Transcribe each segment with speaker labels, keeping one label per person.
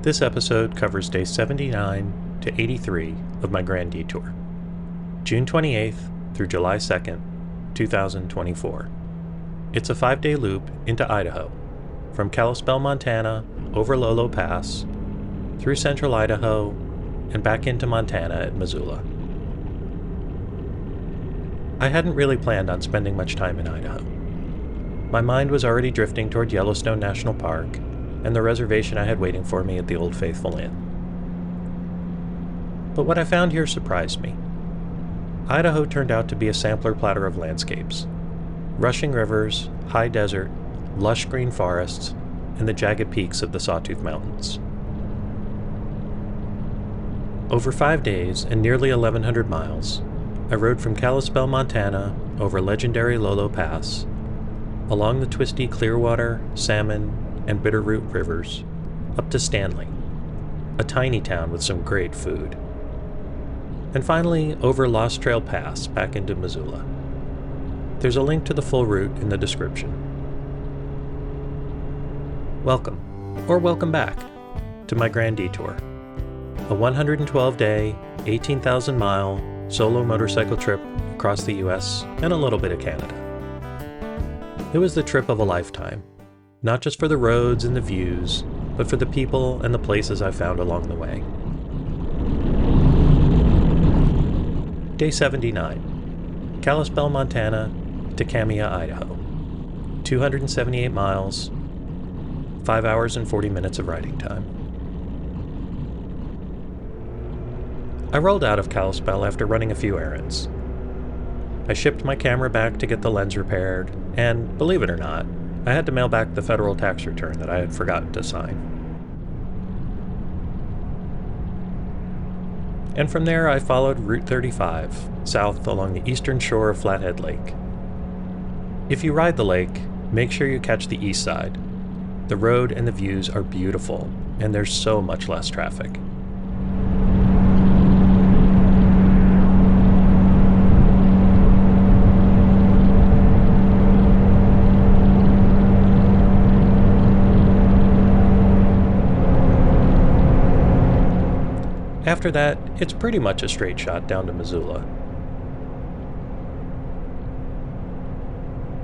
Speaker 1: This episode covers days 79 to 83 of My Grand Detour, June 28th through July 2nd, 2024. It's a 5-day loop into Idaho, from Kalispell, Montana, over Lolo Pass, through central Idaho, and back into Montana at Missoula. I hadn't really planned on spending much time in Idaho. My mind was already drifting toward Yellowstone National Park and the reservation I had waiting for me at the Old Faithful Inn. But what I found here surprised me. Idaho turned out to be a sampler platter of landscapes: rushing rivers, high desert, lush green forests, and the jagged peaks of the Sawtooth Mountains. Over 5 days and nearly 1,100 miles, I rode from Kalispell, Montana, over legendary Lolo Pass, along the twisty Clearwater, Salmon, and Bitterroot rivers, up to Stanley, a tiny town with some great food, and finally over Lost Trail Pass back into Missoula. There's a link to the full route in the description. Welcome, or welcome back, to My Grand Detour, a 112-day, 18,000-mile solo motorcycle trip across the US and a little bit of Canada. It was the trip of a lifetime, not just for the roads and the views, but for the people and the places I found along the way. Day 79, Kalispell, Montana to Camia, Idaho. 278 miles, 5 hours and 40 minutes of riding time. I rolled out of Kalispell after running a few errands. I shipped my camera back to get the lens repaired, and believe it or not, I had to mail back the federal tax return that I had forgotten to sign. And from there I followed Route 35, south along the eastern shore of Flathead Lake. If you ride the lake, make sure you catch the east side. The road and the views are beautiful, and there's so much less traffic. After that, it's pretty much a straight shot down to Missoula.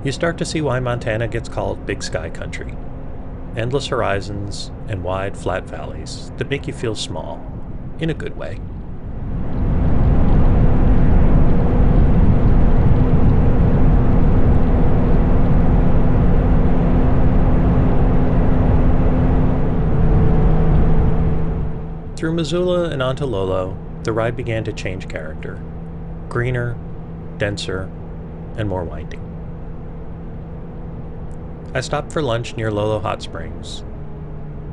Speaker 1: You start to see why Montana gets called Big Sky Country. Endless horizons and wide, flat valleys that make you feel small, in a good way. Through Missoula and onto Lolo, the ride began to change character. Greener, denser, and more winding. I stopped for lunch near Lolo Hot Springs,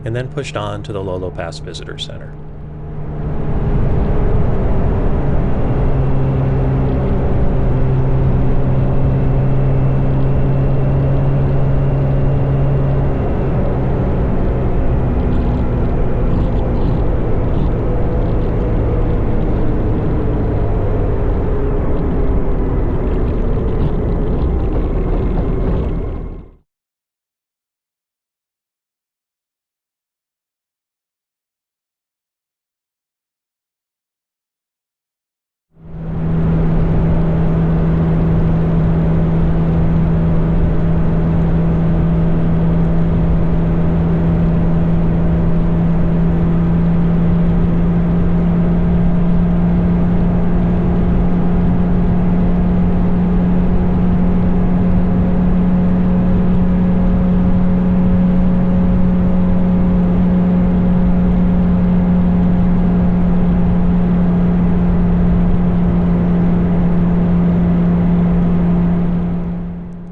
Speaker 1: and then pushed on to the Lolo Pass Visitor Center.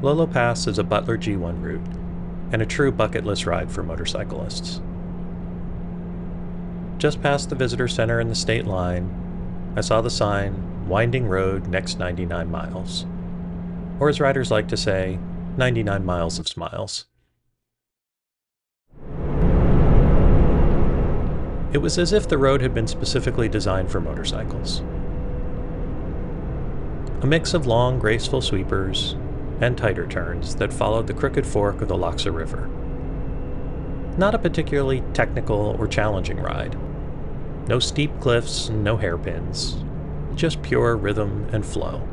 Speaker 1: Lolo Pass is a Butler G1 route, and a true bucket list ride for motorcyclists. Just past the visitor center and the state line, I saw the sign, "Winding Road next 99 miles." Or as riders like to say, 99 miles of smiles. It was as if the road had been specifically designed for motorcycles. A mix of long, graceful sweepers and tighter turns that followed the crooked fork of the Loxa River. Not a particularly technical or challenging ride. No steep cliffs, no hairpins. Just pure rhythm and flow.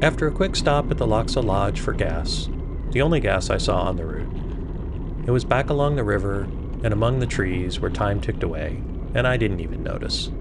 Speaker 1: After a quick stop at the Loxa Lodge for gas, the only gas I saw on the route, it was back along the river and among the trees where time ticked away, and I didn't even notice.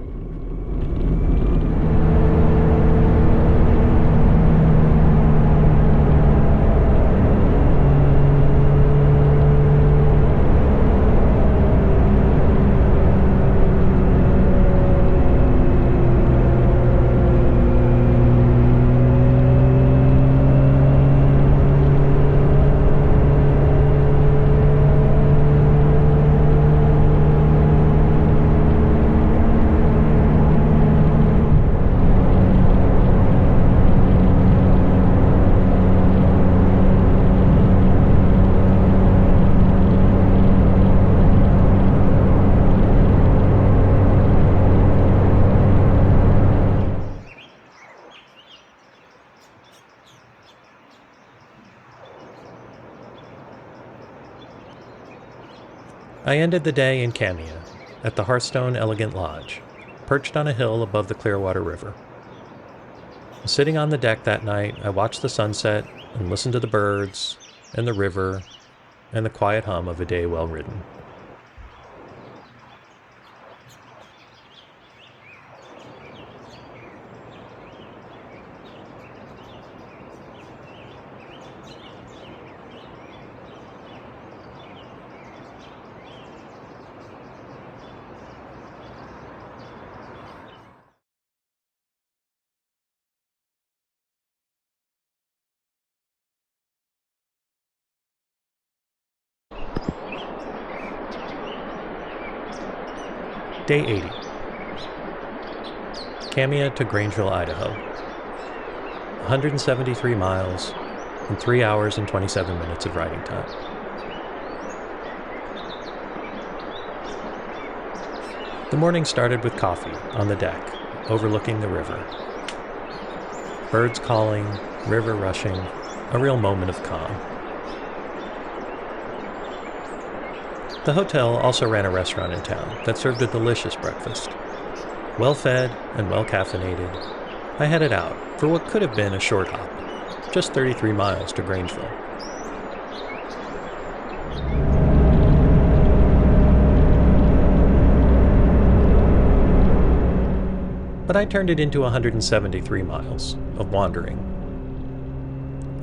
Speaker 1: I ended the day in Camia, at the Hearthstone Elegant Lodge, perched on a hill above the Clearwater River. Sitting on the deck that night, I watched the sunset and listened to the birds and the river and the quiet hum of a day well ridden. Day 80. Camia to Grangeville, Idaho. 173 miles and 3 hours and 27 minutes of riding time. The morning started with coffee on the deck, overlooking the river. Birds calling, river rushing, a real moment of calm. The hotel also ran a restaurant in town that served a delicious breakfast. Well fed and well caffeinated, I headed out for what could have been a short hop, just 33 miles to Grangeville. But I turned it into 173 miles of wandering.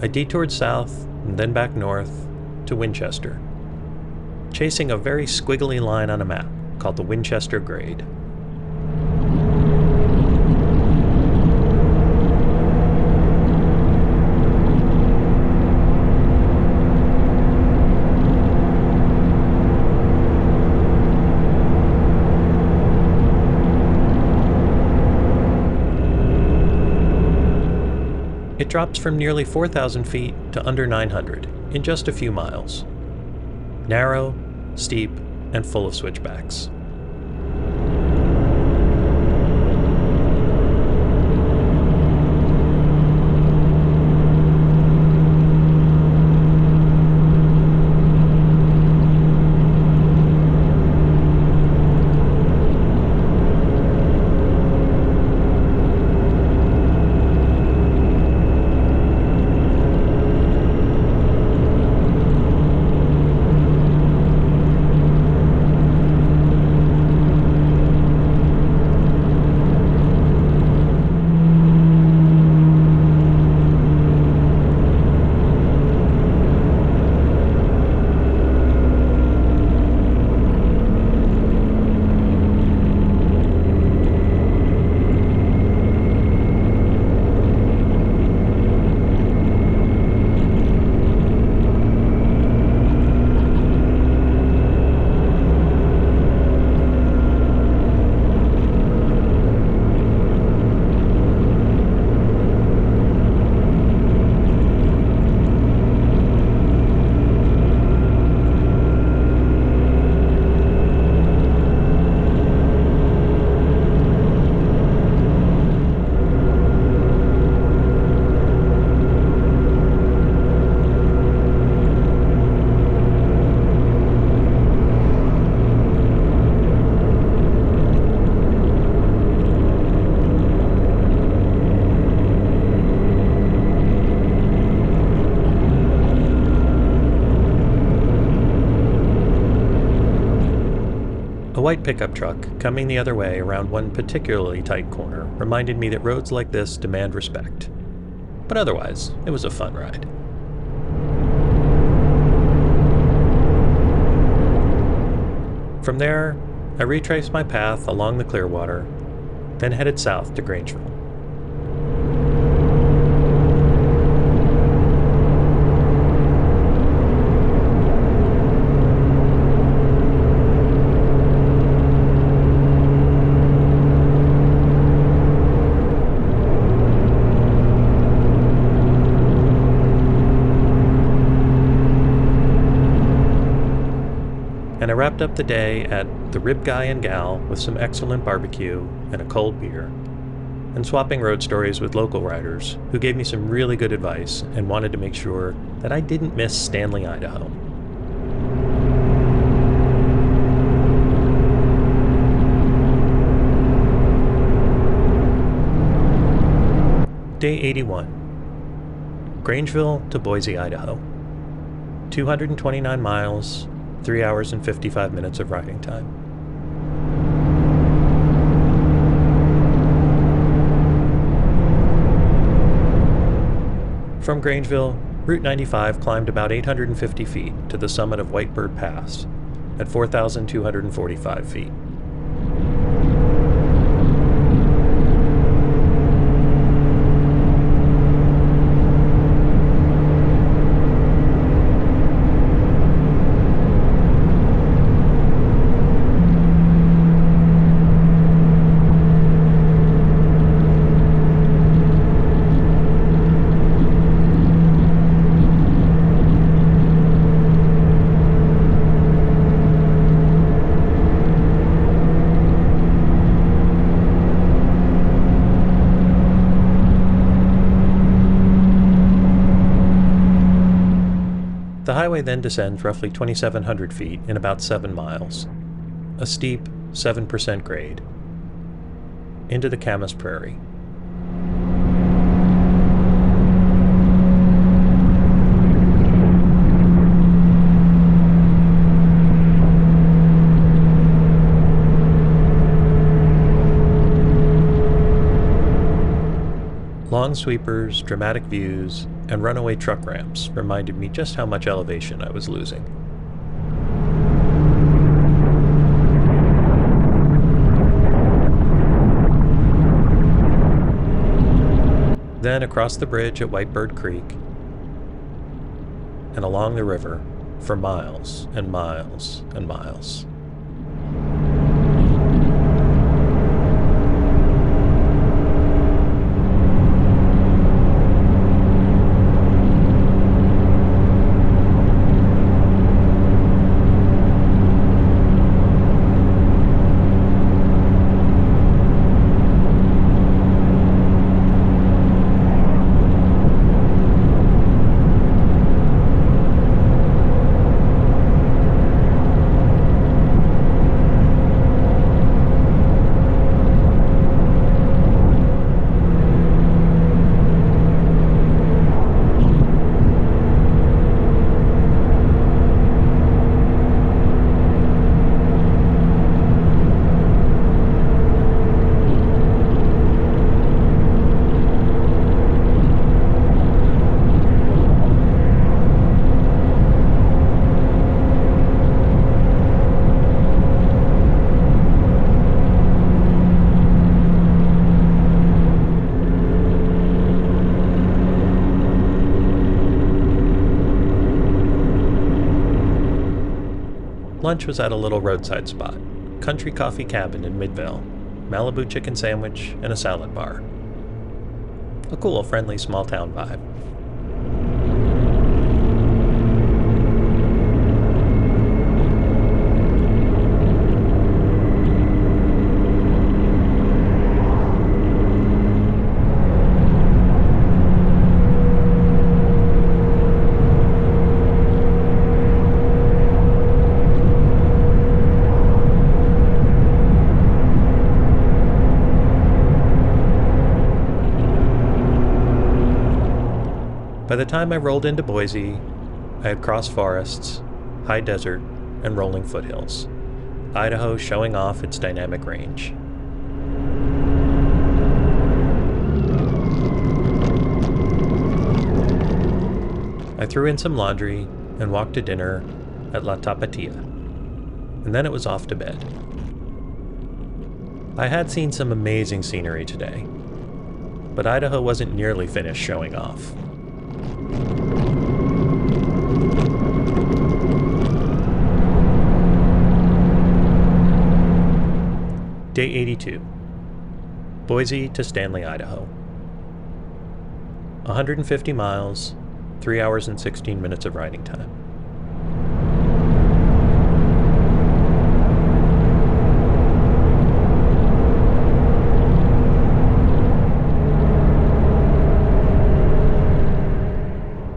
Speaker 1: I detoured south and then back north to Winchester, chasing a very squiggly line on a map called the Winchester Grade. It drops from nearly 4,000 feet to under 900 in just a few miles. Narrow, steep, and full of switchbacks. white pickup truck coming the other way around one particularly tight corner reminded me that roads like this demand respect. But otherwise, it was a fun ride. From there, I retraced my path along the Clearwater, then headed south to Grangeville. And I wrapped up the day at the Rib Guy and Gal with some excellent barbecue and a cold beer, and swapping road stories with local riders who gave me some really good advice and wanted to make sure that I didn't miss Stanley, Idaho. Day 81. Grangeville to Boise, Idaho. 229 miles, 3 hours and 55 minutes of riding time. From Grangeville, Route 95 climbed about 850 feet to the summit of Whitebird Pass at 4,245 feet. The highway then descends roughly 2,700 feet in about 7 miles, a steep 7% grade, into the Camas Prairie. Long sweepers, dramatic views, and runaway truck ramps reminded me just how much elevation I was losing. Then across the bridge at Whitebird Creek, and along the river for miles and miles and miles. Lunch was at a little roadside spot, Country Coffee Cabin in Midvale, Malibu chicken sandwich, and a salad bar. A cool, friendly, small-town vibe. By the time I rolled into Boise, I had crossed forests, high desert, and rolling foothills. Idaho showing off its dynamic range. I threw in some laundry and walked to dinner at La Tapatia, and then it was off to bed. I had seen some amazing scenery today, but Idaho wasn't nearly finished showing off. Day 82. Boise to Stanley, Idaho. 150 miles, 3 hours and 16 minutes of riding time.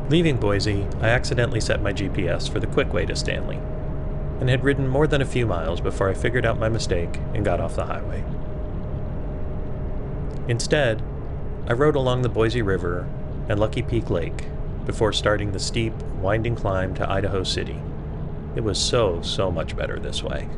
Speaker 1: Leaving Boise, I accidentally set my GPS for the quick way to Stanley, and had ridden more than a few miles before I figured out my mistake and got off the highway. Instead, I rode along the Boise River and Lucky Peak Lake before starting the steep, winding climb to Idaho City. It was so much better this way.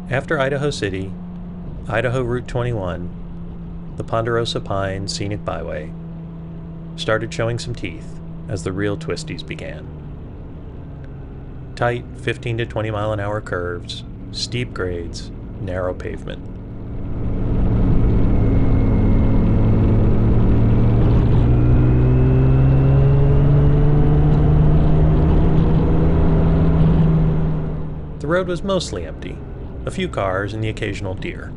Speaker 1: After Idaho City, Idaho Route 21, the Ponderosa Pine Scenic Byway, started showing some teeth as the real twisties began. Tight 15 to 20 mile an hour curves, steep grades, narrow pavement. The road was mostly empty, a few cars and the occasional deer.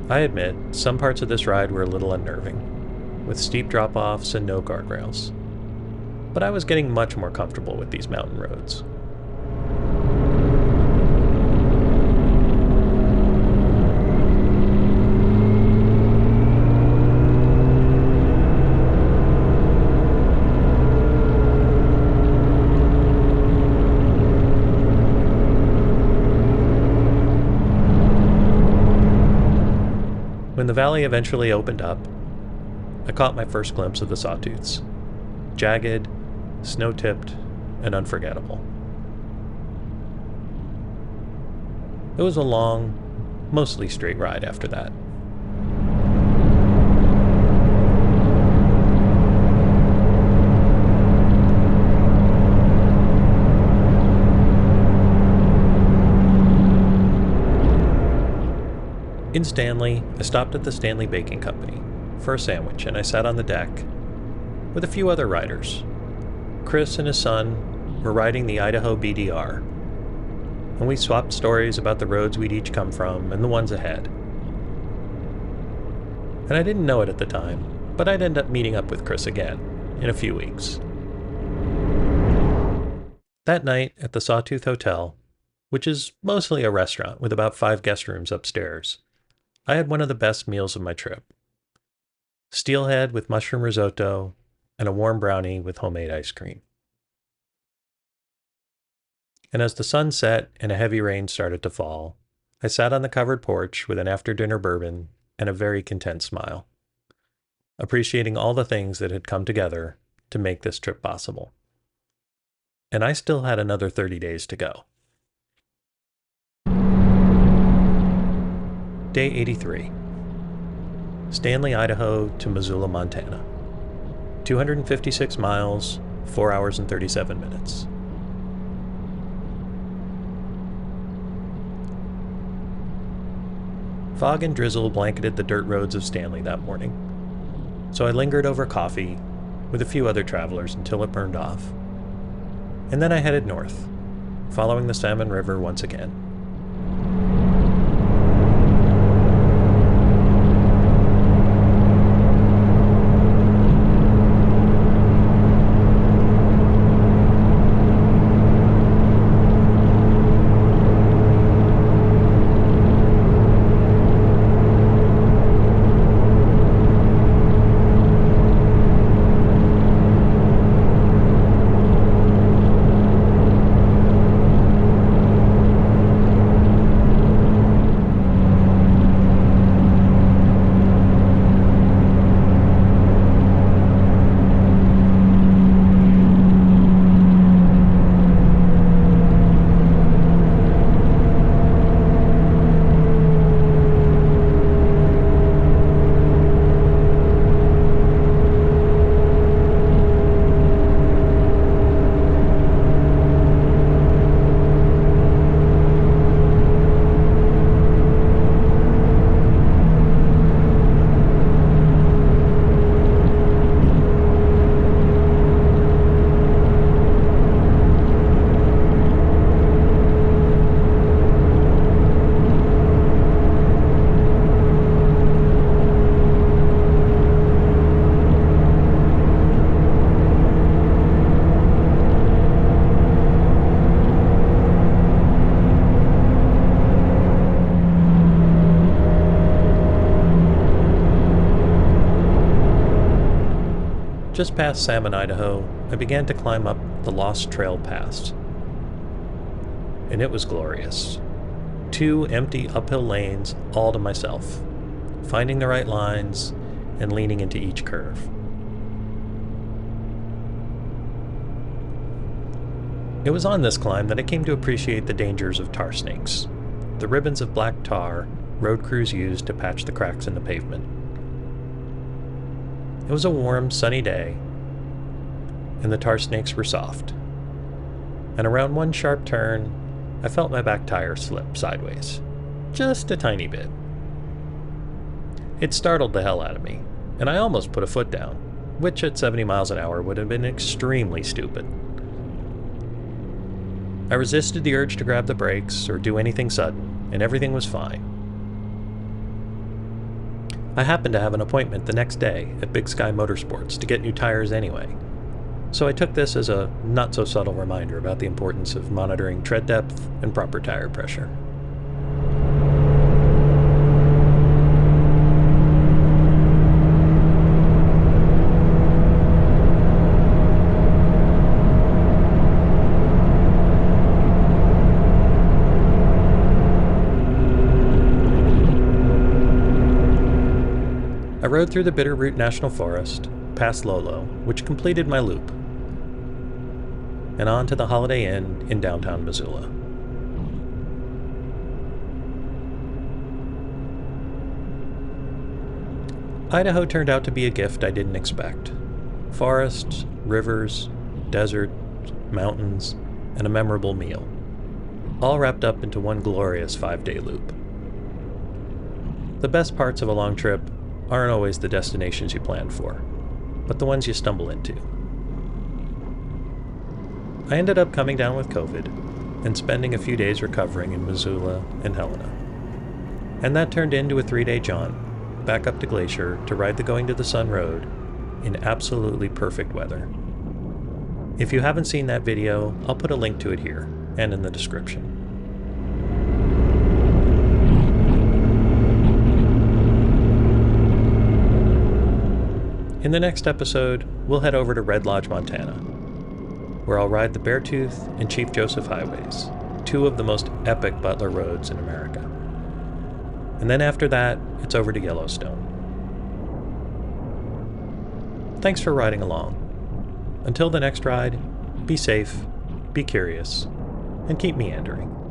Speaker 1: I admit, some parts of this ride were a little unnerving, with steep drop-offs and no guardrails. But I was getting much more comfortable with these mountain roads. When the valley eventually opened up, I caught my first glimpse of the Sawtooths. Jagged, snow-tipped, and unforgettable. It was a long, mostly straight ride after that. In Stanley, I stopped at the Stanley Baking Company for a sandwich, and I sat on the deck with a few other riders. Chris and his son were riding the Idaho BDR, and we swapped stories about the roads we'd each come from and the ones ahead. And I didn't know it at the time, but I'd end up meeting up with Chris again in a few weeks. That night at the Sawtooth Hotel, which is mostly a restaurant with about 5 guest rooms upstairs, I had one of the best meals of my trip. Steelhead with mushroom risotto and a warm brownie with homemade ice cream. And as the sun set and a heavy rain started to fall, I sat on the covered porch with an after-dinner bourbon and a very content smile, appreciating all the things that had come together to make this trip possible. And I still had another 30 days to go. Day 83. Stanley, Idaho to Missoula, Montana. 256 miles, 4 hours and 37 minutes. Fog and drizzle blanketed the dirt roads of Stanley that morning, so I lingered over coffee with a few other travelers until it burned off. And then I headed north, following the Salmon River once again. Just past Salmon, Idaho, I began to climb up the Lost Trail Pass. And it was glorious. 2 empty uphill lanes all to myself, finding the right lines and leaning into each curve. It was on this climb that I came to appreciate the dangers of tar snakes, the ribbons of black tar road crews used to patch the cracks in the pavement. It was a warm, sunny day, and the tar snakes were soft. And around one sharp turn, I felt my back tire slip sideways. Just a tiny bit. It startled the hell out of me, and I almost put a foot down, which at 70 miles an hour would have been extremely stupid. I resisted the urge to grab the brakes or do anything sudden, and everything was fine. I happened to have an appointment the next day at Big Sky Motorsports to get new tires anyway, so I took this as a not-so-subtle reminder about the importance of monitoring tread depth and proper tire pressure. I rode through the Bitterroot National Forest, past Lolo, which completed my loop, and on to the Holiday Inn in downtown Missoula. Idaho turned out to be a gift I didn't expect. Forests, rivers, desert, mountains, and a memorable meal, all wrapped up into one glorious 5-day loop. The best parts of a long trip aren't always the destinations you plan for, but the ones you stumble into. I ended up coming down with COVID and spending a few days recovering in Missoula and Helena. And that turned into a 3-day jaunt back up to Glacier to ride the Going to the Sun Road in absolutely perfect weather. If you haven't seen that video, I'll put a link to it here and in the description. In the next episode, we'll head over to Red Lodge, Montana, where I'll ride the Beartooth and Chief Joseph highways, two of the most epic Butler roads in America. And then after that, it's over to Yellowstone. Thanks for riding along. Until the next ride, be safe, be curious, and keep meandering.